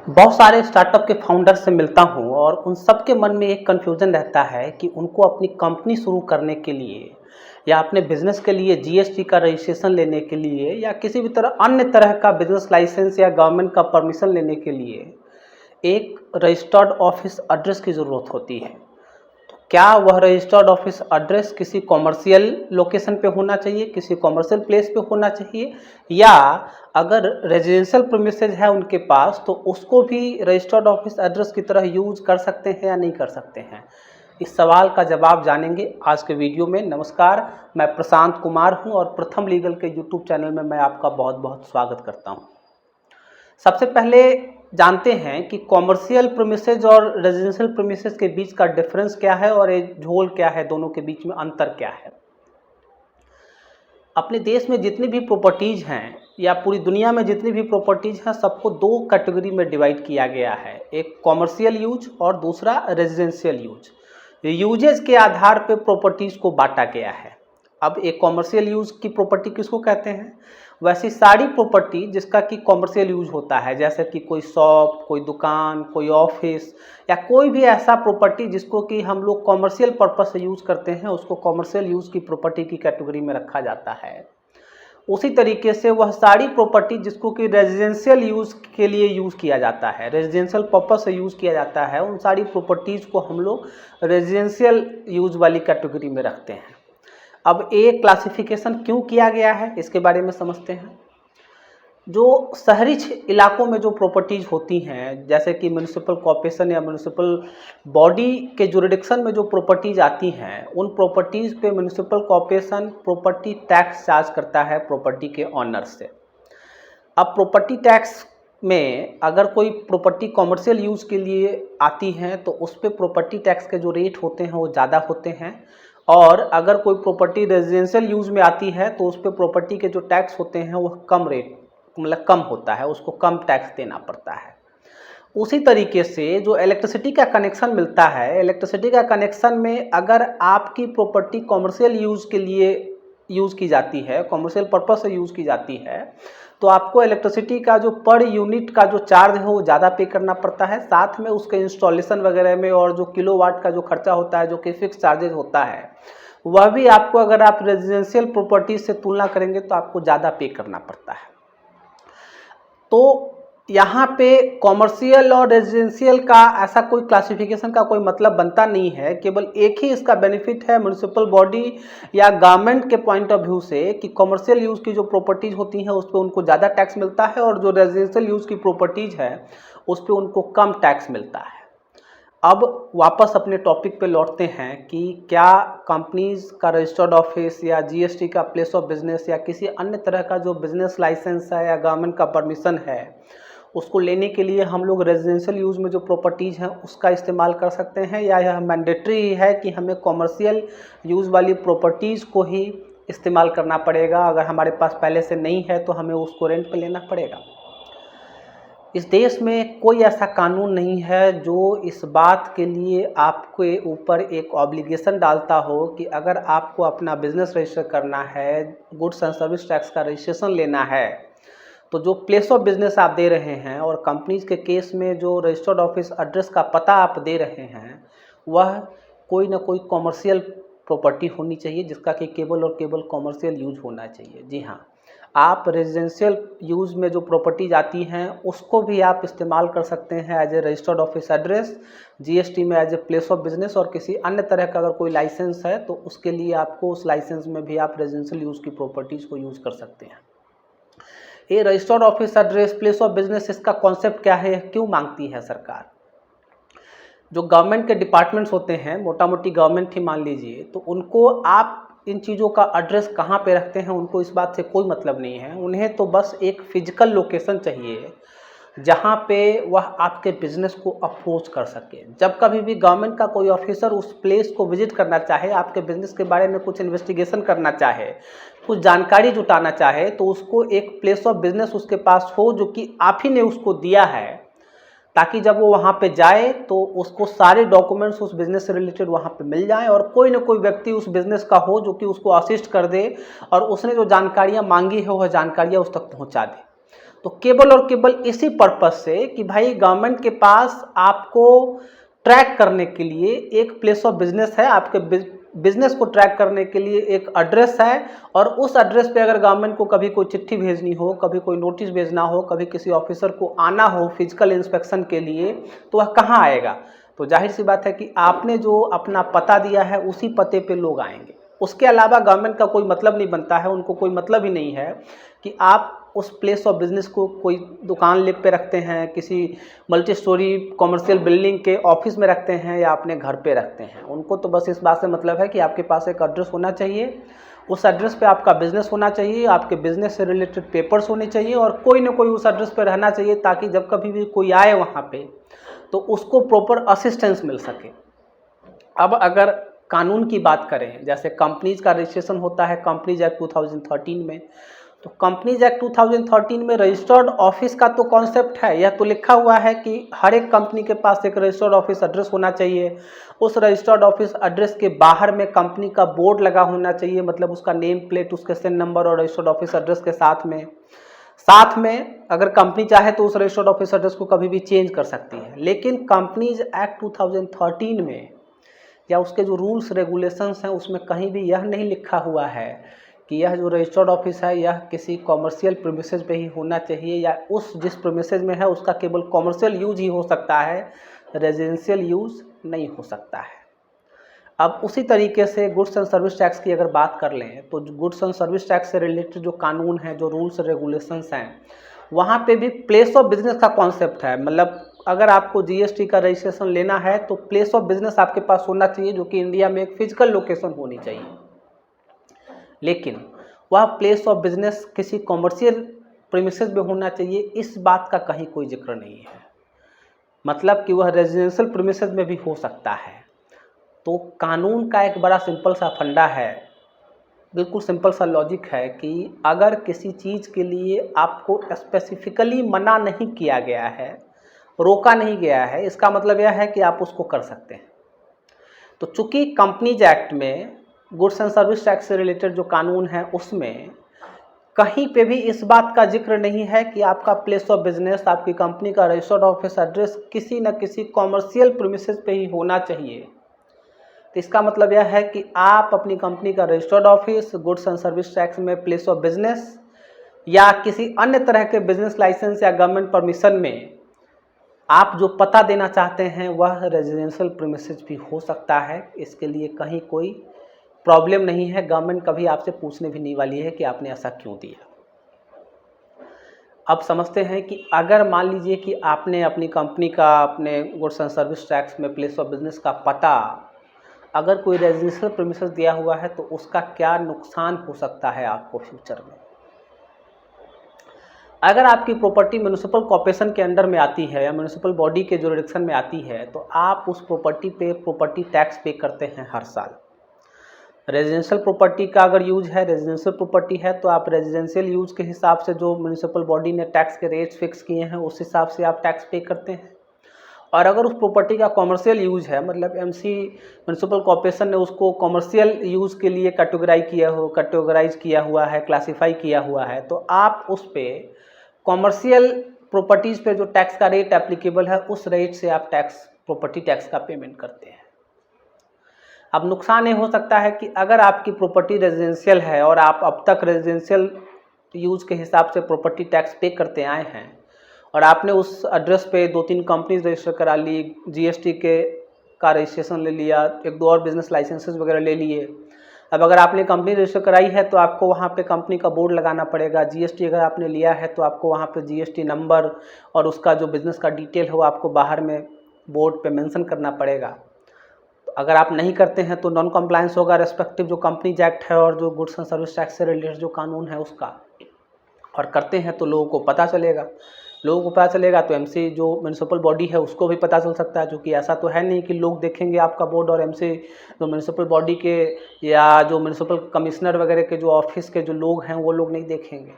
बहुत सारे स्टार्टअप के फाउंडर से मिलता हूँ और उन सब के मन में एक कन्फ्यूज़न रहता है कि उनको अपनी कंपनी शुरू करने के लिए या अपने बिजनेस के लिए जीएसटी का रजिस्ट्रेशन लेने के लिए या किसी भी तरह अन्य तरह का बिजनेस लाइसेंस या गवर्नमेंट का परमिशन लेने के लिए एक रजिस्टर्ड ऑफिस एड्रेस की ज़रूरत होती है। क्या वह रजिस्टर्ड ऑफिस एड्रेस किसी कॉमर्शियल लोकेशन पे होना चाहिए, किसी कॉमर्शियल प्लेस पे होना चाहिए, या अगर रेजिडेंशियल प्रीमिसेस है उनके पास तो उसको भी रजिस्टर्ड ऑफिस एड्रेस की तरह यूज कर सकते हैं या नहीं कर सकते हैं? इस सवाल का जवाब जानेंगे आज के वीडियो में। नमस्कार, मैं प्रशांत कुमार हूं और प्रथम लीगल के यूट्यूब चैनल में मैं आपका बहुत बहुत स्वागत करता हूं। सबसे पहले जानते हैं कि कॉमर्शियल प्रीमिसेस और रेजिडेंशियल प्रीमिसेस के बीच का डिफरेंस क्या है और ये झोल क्या है, दोनों के बीच में अंतर क्या है। अपने देश में जितनी भी प्रॉपर्टीज़ हैं या पूरी दुनिया में जितनी भी प्रॉपर्टीज़ हैं सबको दो कैटेगरी में डिवाइड किया गया है, एक कॉमर्शियल यूज और दूसरा रेजिडेंशियल यूज। यूजेस के आधार पर प्रॉपर्टीज़ को बांटा गया है। अब एक कॉमर्शियल यूज की प्रॉपर्टी किसको कहते हैं? वैसी सारी प्रॉपर्टी जिसका कि कॉमर्शियल यूज होता है, जैसे कि कोई शॉप, कोई दुकान, कोई ऑफिस या कोई भी ऐसा प्रॉपर्टी जिसको कि हम लोग कॉमर्शियल पर्पस से यूज़ करते हैं, उसको कॉमर्शियल यूज़ की प्रॉपर्टी की कैटेगरी में रखा जाता है। उसी तरीके से वह सारी प्रॉपर्टी जिसको कि रेजिडेंशियल यूज़ के लिए यूज़ किया जाता है, रेजिडेंशियल पर्पस से यूज़ किया जाता है, उन सारी प्रॉपर्टीज़ को हम लोग रेजिडेंशियल यूज़ वाली कैटेगरी में रखते हैं। अब एक क्लासिफिकेशन क्यों किया गया है इसके बारे में समझते हैं। जो शहरी इलाकों में जो प्रॉपर्टीज़ होती हैं, जैसे कि म्यूनिसिपल कॉर्पोरेशन या म्यूनिसिपल बॉडी के जुरिडिक्शन में जो प्रॉपर्टीज़ आती हैं, उन प्रॉपर्टीज़ पे municipal corporation property tax charge करता है प्रॉपर्टी के ऑनर से। अब प्रॉपर्टी टैक्स में अगर कोई प्रॉपर्टी कॉमर्शियल यूज़ के लिए आती है तो उस पर प्रॉपर्टी टैक्स के जो रेट होते हैं वो ज़्यादा होते हैं, और अगर कोई प्रॉपर्टी रेजिडेंशियल यूज़ में आती है तो उस पर प्रॉपर्टी के जो टैक्स होते हैं वह कम रेट मतलब कम होता है, उसको कम टैक्स देना पड़ता है। उसी तरीके से जो इलेक्ट्रिसिटी का कनेक्शन मिलता है, इलेक्ट्रिसिटी का कनेक्शन में अगर आपकी प्रॉपर्टी कॉमर्शियल यूज़ के लिए यूज़ की जाती है, कॉमर्शियल पर्पस से यूज़ की जाती है, तो आपको इलेक्ट्रिसिटी का जो पर यूनिट का जो चार्ज है वो ज़्यादा पे करना पड़ता है। साथ में उसके इंस्टॉलेशन वगैरह में और जो किलोवाट का जो खर्चा होता है, जो कि फिक्स चार्जेज होता है, वह भी आपको अगर आप रेजिडेंशियल प्रॉपर्टी से तुलना करेंगे तो आपको ज़्यादा पे करना पड़ता है। तो यहाँ पे कॉमर्शियल और रेजिडेंशियल का ऐसा कोई क्लासिफिकेशन का कोई मतलब बनता नहीं है। केवल एक ही इसका बेनिफिट है म्युनिसिपल बॉडी या गवर्नमेंट के पॉइंट ऑफ व्यू से कि कॉमर्शियल यूज़ की जो प्रॉपर्टीज़ होती हैं उस पर उनको ज़्यादा टैक्स मिलता है और जो रेजिडेंशियल यूज़ की प्रॉपर्टीज़ है उस पर उनको कम टैक्स मिलता है। अब वापस अपने टॉपिक पे लौटते हैं कि क्या कंपनीज का रजिस्टर्ड ऑफिस या जीएसटी का प्लेस ऑफ बिजनेस या किसी अन्य तरह का जो बिजनेस लाइसेंस है या गवर्नमेंट का परमिशन है उसको लेने के लिए हम लोग रेजिडेंशियल यूज़ में जो प्रॉपर्टीज़ हैं उसका इस्तेमाल कर सकते हैं, या यह मैंडेटरी है कि हमें कॉमर्शियल यूज़ वाली प्रॉपर्टीज़ को ही इस्तेमाल करना पड़ेगा? अगर हमारे पास पहले से नहीं है तो हमें उसको रेंट पे लेना पड़ेगा। इस देश में कोई ऐसा कानून नहीं है जो इस बात के लिए आपके ऊपर एक ऑब्लिगेशन डालता हो कि अगर आपको अपना बिजनेस रजिस्टर करना है, गुड्स एंड सर्विस टैक्स का रजिस्ट्रेशन लेना है, तो जो प्लेस ऑफ बिजनेस आप दे रहे हैं और कंपनीज के केस में जो रजिस्टर्ड ऑफिस एड्रेस का पता आप दे रहे हैं वह कोई ना कोई कॉमर्शियल प्रॉपर्टी होनी चाहिए जिसका कि केवल और केवल कॉमर्शियल यूज होना चाहिए। जी हाँ, आप रेजिडेंशियल यूज़ में जो प्रॉपर्टीज आती हैं उसको भी आप इस्तेमाल कर सकते हैं as a registered office address, GST में as a place of business, और किसी अन्य तरह का अगर कोई लाइसेंस है तो उसके लिए आपको उस लाइसेंस में भी आप रेजिडेंशियल यूज़ की प्रॉपर्टीज़ को यूज़ कर सकते हैं। ये registered office address, place of business, इसका कॉन्सेप्ट क्या है, क्यों मांगती है सरकार? जो गवर्नमेंट के डिपार्टमेंट्स होते हैं, मोटा मोटी गवर्नमेंट ही मान लीजिए, तो उनको आप इन चीज़ों का एड्रेस कहाँ पे रखते हैं उनको इस बात से कोई मतलब नहीं है। उन्हें तो बस एक फिजिकल लोकेशन चाहिए जहाँ पे वह आपके बिजनेस को अप्रोच कर सके। जब कभी भी गवर्नमेंट का कोई ऑफिसर उस प्लेस को विजिट करना चाहे, आपके बिजनेस के बारे में कुछ इन्वेस्टिगेशन करना चाहे, कुछ जानकारी जुटाना चाहे, तो उसको एक प्लेस ऑफ बिजनेस उसके पास हो जो कि आप ही ने उसको दिया है, ताकि जब वो वहाँ पे जाए तो उसको सारे डॉक्यूमेंट्स उस बिज़नेस से रिलेटेड वहाँ पे मिल जाएं और कोई ना कोई व्यक्ति उस बिज़नेस का हो जो कि उसको असिस्ट कर दे और उसने जो जानकारियाँ मांगी है वह जानकारियाँ उस तक पहुँचा दे। तो केवल और केवल इसी पर्पज से कि भाई गवर्नमेंट के पास आपको ट्रैक करने के लिए एक प्लेस ऑफ बिजनेस है, आपके बिजनेस को ट्रैक करने के लिए एक एड्रेस है, और उस एड्रेस पे अगर गवर्नमेंट को कभी कोई चिट्ठी भेजनी हो, कभी कोई नोटिस भेजना हो, कभी किसी ऑफिसर को आना हो फिजिकल इंस्पेक्शन के लिए, तो वह कहाँ आएगा? तो जाहिर सी बात है कि आपने जो अपना पता दिया है उसी पते पे लोग आएंगे। उसके अलावा गवर्नमेंट का कोई मतलब नहीं बनता है, उनको कोई मतलब ही नहीं है कि आप उस प्लेस ऑफ बिजनेस को कोई दुकान लिप पे रखते हैं, किसी मल्टी स्टोरी कॉमर्शियल बिल्डिंग के ऑफिस में रखते हैं या अपने घर पे रखते हैं। उनको तो बस इस बात से मतलब है कि आपके पास एक एड्रेस होना चाहिए, उस एड्रेस पे आपका बिजनेस होना चाहिए, आपके बिजनेस से रिलेटेड पेपर्स होने चाहिए, और कोई ना कोई उस एड्रेस पे रहना चाहिए ताकि जब कभी भी कोई आए वहाँ पे तो उसको प्रॉपर असिस्टेंस मिल सके। अब अगर कानून की बात करें, जैसे कंपनीज का रजिस्ट्रेशन होता है कंपनीज एक्ट 2013 में, तो कंपनीज एक्ट 2013 में रजिस्टर्ड ऑफिस का तो कॉन्सेप्ट है, यह तो लिखा हुआ है कि हर एक कंपनी के पास एक रजिस्टर्ड ऑफिस एड्रेस होना चाहिए। उस रजिस्टर्ड ऑफिस एड्रेस के बाहर में कंपनी का बोर्ड लगा होना चाहिए, मतलब उसका नेम प्लेट, उसके सेल नंबर और रजिस्टर्ड ऑफिस एड्रेस के साथ में अगर कंपनी चाहे तो उस रजिस्टर्ड ऑफिस एड्रेस को कभी भी चेंज कर सकती है। लेकिन कंपनीज एक्ट 2013 में या उसके जो रूल्स रेगुलेशंस हैं उसमें कहीं भी यह नहीं लिखा हुआ है कि यह जो रजिस्टर्ड ऑफिस है यह किसी कॉमर्शियल प्रीमिसेस पे ही होना चाहिए, या उस जिस प्रीमिसेस में है उसका केवल कॉमर्शियल यूज ही हो सकता है, रेजिडेंशियल यूज नहीं हो सकता है। अब उसी तरीके से गुड्स एंड सर्विस टैक्स की अगर बात कर लें तो गुड्स एंड सर्विस टैक्स से रिलेटेड जो कानून है, जो रूल्स रेगुलेशंस हैं, वहाँ पे भी प्लेस ऑफ बिजनेस का कॉन्सेप्ट है। मतलब अगर आपको जीएसटी का रजिस्ट्रेशन लेना है तो प्लेस ऑफ बिजनेस आपके पास होना चाहिए, जो कि इंडिया में एक फिजिकल लोकेशन होनी चाहिए। लेकिन वह प्लेस ऑफ बिजनेस किसी कॉमर्शियल प्रीमिसेस में होना चाहिए, इस बात का कहीं कोई जिक्र नहीं है। मतलब कि वह रेजिडेंशियल प्रीमिसेस में भी हो सकता है। तो कानून का एक बड़ा सिंपल सा फंडा है, बिल्कुल सिंपल सा लॉजिक है कि अगर किसी चीज़ के लिए आपको स्पेसिफिकली मना नहीं किया गया है, रोका नहीं गया है, इसका मतलब यह है कि आप उसको कर सकते हैं। तो चूंकि कंपनीज एक्ट में गुड्स एंड सर्विस टैक्स से रिलेटेड जो कानून है उसमें कहीं पे भी इस बात का जिक्र नहीं है कि आपका प्लेस ऑफ बिजनेस, आपकी कंपनी का रजिस्टर्ड ऑफिस एड्रेस किसी न किसी कॉमर्शियल प्रीमिसेस पे ही होना चाहिए। तो इसका मतलब यह है कि आप अपनी कंपनी का registered office, goods and service tax में प्लेस ऑफ बिजनेस या किसी अन्य तरह के बिजनेस लाइसेंस या गवर्नमेंट परमिशन में आप जो पता देना चाहते हैं वह रेजिडेंशियल प्रीमिसेस भी हो सकता है। इसके लिए कहीं कोई प्रॉब्लम नहीं है, गवर्नमेंट कभी आपसे पूछने भी नहीं वाली है कि आपने ऐसा क्यों दिया। अब समझते हैं कि अगर मान लीजिए कि आपने अपनी कंपनी का, अपने गुड्स एंड सर्विस टैक्स में प्लेस ऑफ बिजनेस का पता अगर कोई रेजिडेंशियल प्रीमिसेस दिया हुआ है तो उसका क्या नुकसान हो सकता है आपको फ्यूचर में। अगर आपकी प्रॉपर्टी म्यूनिसिपल कॉर्पोरेशन के अंडर में आती है या म्यूनिसिपल बॉडी के जुरिडिक्शन में आती है तो आप उस प्रॉपर्टी पे प्रॉपर्टी टैक्स पे करते हैं हर साल। रेजिडेंशियल प्रॉपर्टी का अगर यूज है, रेजिडेंशियल प्रॉपर्टी है, तो आप रेजिडेंशियल यूज के हिसाब से जो म्यूनिसिपल बॉडी ने टैक्स के रेट्स फिक्स किए हैं उस हिसाब से आप टैक्स पे करते हैं। और अगर उस प्रॉपर्टी का कॉमर्शियल यूज है, मतलब एमसी म्यूनिसिपल कॉर्पोरेशन ने उसको कॉमर्शियल यूज़ के लिए कैटेगराइज किया हुआ है, क्लासीफाई किया हुआ है, तो आप उस पर कॉमर्शियल प्रॉपर्टीज़ पे जो टैक्स का रेट एप्लीकेबल है उस रेट से आप प्रॉपर्टी टैक्स का पेमेंट करते हैं। अब नुकसान ये हो सकता है कि अगर आपकी प्रॉपर्टी रेजिडेंशियल है और आप अब तक रेजिडेंशियल यूज़ के हिसाब से प्रॉपर्टी टैक्स पे करते आए हैं और आपने उस एड्रेस पे 2-3 कंपनीज रजिस्टर करा ली, जीएसटी का रजिस्ट्रेशन ले लिया, 1-2 और बिजनेस लाइसेंसेस वगैरह ले लिए। अब अगर आपने कंपनी रजिस्टर कराई है तो आपको वहाँ पे कंपनी का बोर्ड लगाना पड़ेगा। जीएसटी अगर आपने लिया है तो आपको वहाँ पे जीएसटी नंबर और उसका जो बिज़नेस का डिटेल हो आपको बाहर में बोर्ड पे मेंशन करना पड़ेगा। तो अगर आप नहीं करते हैं तो नॉन कंप्लायंस होगा रेस्पेक्टिव जो कंपनीज एक्ट है और जो गुड्स एंड सर्विस टैक्स से रिलेटेड जो कानून है उसका, और करते हैं तो लोगों को पता चलेगा। तो एमसी जो म्यूनिसिपल बॉडी है उसको भी पता चल सकता है, क्योंकि ऐसा तो है नहीं कि लोग देखेंगे आपका बोर्ड और एमसी जो म्यूनिसिपल बॉडी के या जो म्यूनिसिपल कमिश्नर वगैरह के जो ऑफिस के जो लोग हैं वो लोग नहीं देखेंगे।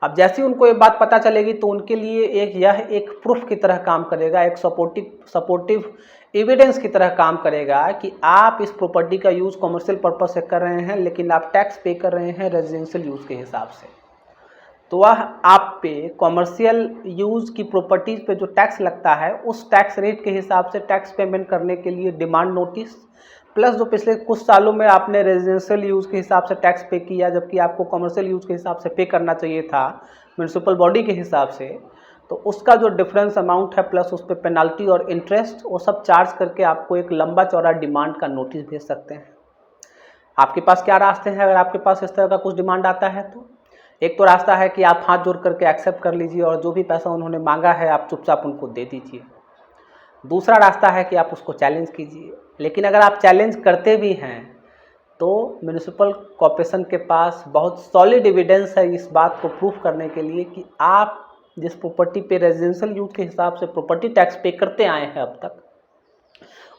अब जैसे उनको ये बात पता चलेगी तो उनके लिए यह एक प्रूफ की तरह काम करेगा, एक सपोर्टिव एविडेंस की तरह काम करेगा कि आप इस प्रॉपर्टी का यूज़ कमर्शियल पर्पज से कर रहे हैं लेकिन आप टैक्स पे कर रहे हैं रेजिडेंशियल यूज़ के हिसाब से। तो वह आप पे कॉमर्शियल यूज़ की प्रॉपर्टीज़ पे जो टैक्स लगता है उस टैक्स रेट के हिसाब से टैक्स पेमेंट करने के लिए डिमांड नोटिस, प्लस जो पिछले कुछ सालों में आपने रेजिडेंशियल यूज़ के हिसाब से टैक्स पे किया जबकि आपको कॉमर्शियल यूज़ के हिसाब से पे करना चाहिए था म्यूनसिपल बॉडी के हिसाब से, तो उसका जो डिफरेंस अमाउंट है प्लस उस पर पेनल्टी और इंटरेस्ट वो सब चार्ज करके आपको एक लंबा चौड़ा डिमांड का नोटिस भेज सकते हैं। आपके पास क्या रास्ते हैं अगर आपके पास इस तरह का कुछ डिमांड आता है तो? एक तो रास्ता है कि आप हाथ जोड़ करके एक्सेप्ट कर लीजिए और जो भी पैसा उन्होंने मांगा है आप चुपचाप उनको दे दीजिए। दूसरा रास्ता है कि आप उसको चैलेंज कीजिए, लेकिन अगर आप चैलेंज करते भी हैं तो म्यूनिसिपल कॉर्पोरेशन के पास बहुत सॉलिड एविडेंस है इस बात को प्रूफ करने के लिए कि आप जिस प्रॉपर्टी पे रेजिडेंशियल यूज के हिसाब से प्रॉपर्टी टैक्स पे करते आए हैं अब तक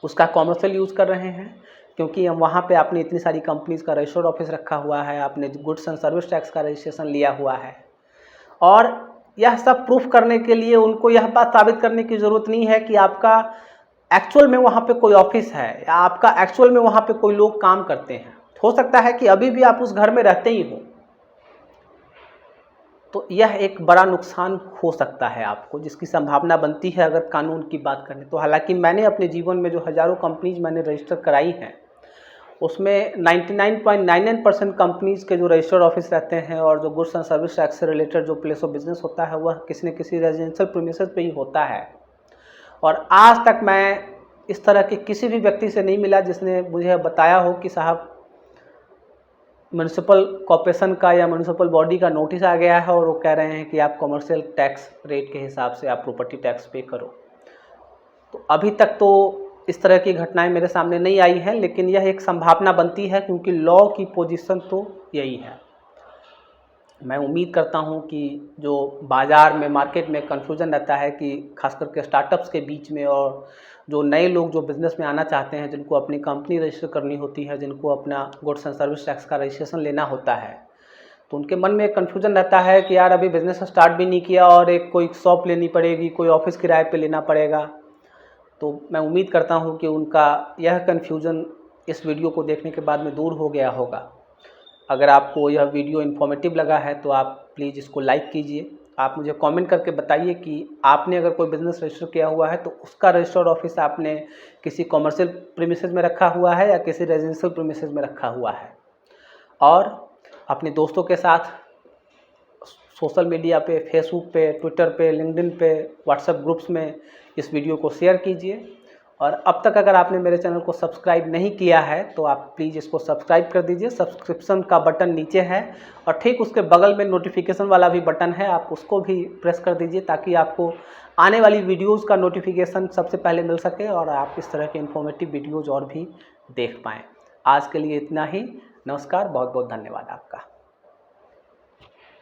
उसका कॉमर्शियल यूज़ कर रहे हैं, क्योंकि हम वहाँ पे आपने इतनी सारी कंपनीज़ का रजिस्टर्ड ऑफिस रखा हुआ है, आपने गुड्स एंड सर्विस टैक्स का रजिस्ट्रेशन लिया हुआ है। और यह सब प्रूफ करने के लिए उनको यह बात साबित करने की ज़रूरत नहीं है कि आपका एक्चुअल में वहाँ पे कोई ऑफिस है या आपका एक्चुअल में वहाँ पे कोई लोग काम करते हैं। हो सकता है कि अभी भी आप उस घर में रहते ही हो, तो यह एक बड़ा नुकसान हो सकता है आपको, जिसकी संभावना बनती है अगर कानून की बात करें तो। हालांकि मैंने अपने जीवन में जो हज़ारों कंपनीज मैंने रजिस्टर कराई हैं उसमें 99.99% कंपनीज़ के जो रजिस्टर्ड ऑफिस रहते हैं और जो गुड्स एंड सर्विस टैक्स से रिलेटेड जो प्लेस ऑफ बिजनेस होता है वह किसी न किसी रेजिडेंशियल प्रीमिसेस पे ही होता है। और आज तक मैं इस तरह के किसी भी व्यक्ति से नहीं मिला जिसने मुझे बताया हो कि साहब म्यूनिसिपल कॉर्पोरेशन का या म्यूनिसिपल बॉडी का नोटिस आ गया है और वो कह रहे हैं कि आप कमर्शियल टैक्स रेट के हिसाब से आप प्रॉपर्टी टैक्स पे करो। तो अभी तक तो इस तरह की घटनाएं मेरे सामने नहीं आई हैं, लेकिन यह एक संभावना बनती है क्योंकि लॉ की पोजीशन तो यही है। मैं उम्मीद करता हूं कि जो बाज़ार में मार्केट में कन्फ्यूज़न रहता है कि खास करके स्टार्टअप्स के बीच में और जो नए लोग जो बिज़नेस में आना चाहते हैं, जिनको अपनी कंपनी रजिस्टर करनी होती है, जिनको अपना गुड्स एंड सर्विस टैक्स का रजिस्ट्रेशन लेना होता है, तो उनके मन में एक कन्फ्यूज़न रहता है कि यार अभी बिज़नेस स्टार्ट भी नहीं किया और एक कोई शॉप लेनी पड़ेगी, कोई ऑफिस किराए पे लेना पड़ेगा। तो मैं उम्मीद करता हूं कि उनका यह कन्फ्यूज़न इस वीडियो को देखने के बाद में दूर हो गया होगा। अगर आपको यह वीडियो इन्फॉर्मेटिव लगा है तो आप प्लीज़ इसको लाइक कीजिए। आप मुझे कमेंट करके बताइए कि आपने अगर कोई बिज़नेस रजिस्टर किया हुआ है तो उसका रजिस्टर्ड ऑफिस आपने किसी कॉमर्शियल प्रीमिसेस में रखा हुआ है या किसी रेजिडेंशियल प्रीमिसेस में रखा हुआ है। और अपने दोस्तों के साथ सोशल मीडिया पे, फेसबुक पे, ट्विटर पे, लिंक्डइन पे, व्हाट्सएप ग्रुप्स में इस वीडियो को शेयर कीजिए। और अब तक अगर आपने मेरे चैनल को सब्सक्राइब नहीं किया है तो आप प्लीज़ इसको सब्सक्राइब कर दीजिए। सब्सक्रिप्शन का बटन नीचे है और ठीक उसके बगल में नोटिफिकेशन वाला भी बटन है, आप उसको भी प्रेस कर दीजिए ताकि आपको आने वाली वीडियोज़ का नोटिफिकेशन सबसे पहले मिल सके और आप इस तरह के इन्फॉर्मेटिव वीडियोज़ और भी देख पाएँ। आज के लिए इतना ही। नमस्कार, बहुत बहुत धन्यवाद आपका।